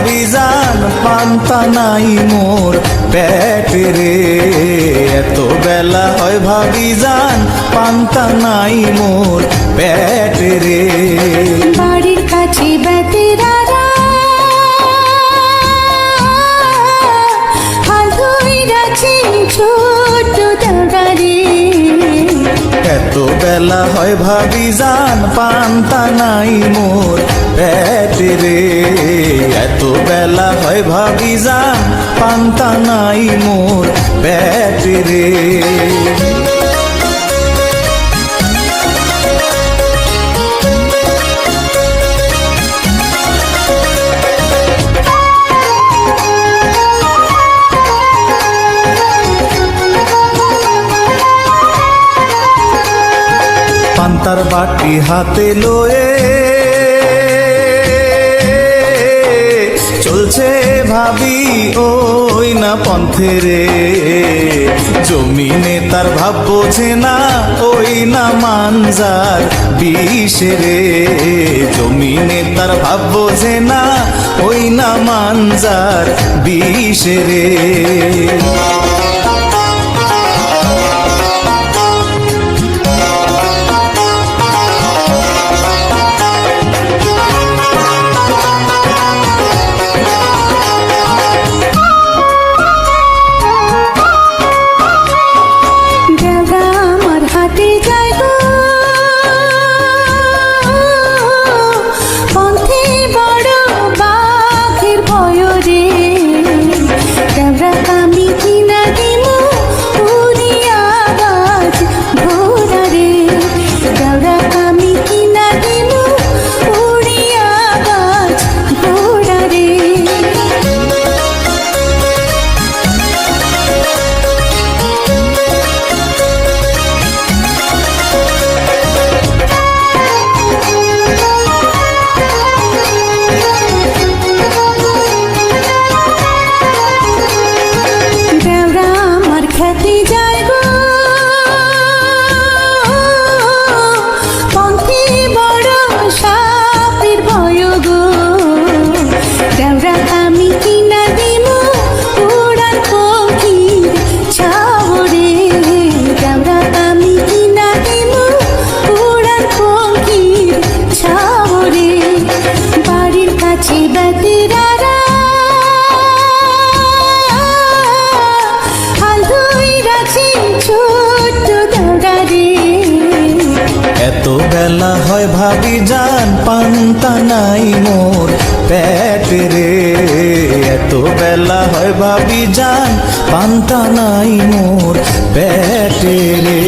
ভাবি জান পান্তা নাই মোর পেটে রে। এত বেলা হয় ভাবি জান পান্তা নাই মোর পেটে রে। বাড়ির কাছে বেতেরারা হাল ধইরাছেন ছোট দাঁড়ারে। এত বেলা হয় ভাবি জান পান্তা নাই মোর পেটে রে। এত বেলা হয় ভাবি জান পান্তা নাই মোর পেটে রে। পান্তার বাটি হাতে লয়ে চলছে ভাবি ওই না পন্থে রে। জমিনে তার ভাব বোঝে না ওই না মানজার বিষে রে। জমিনে তার ভাব বোঝে না ওই না মানজার বিষে রে। এত বেলা হয় ভাবি জান পান্তা নাই মোর পেটে রে। এত বেলা হয় ভাবি জান পান্তা নাই মোর পেটে রে।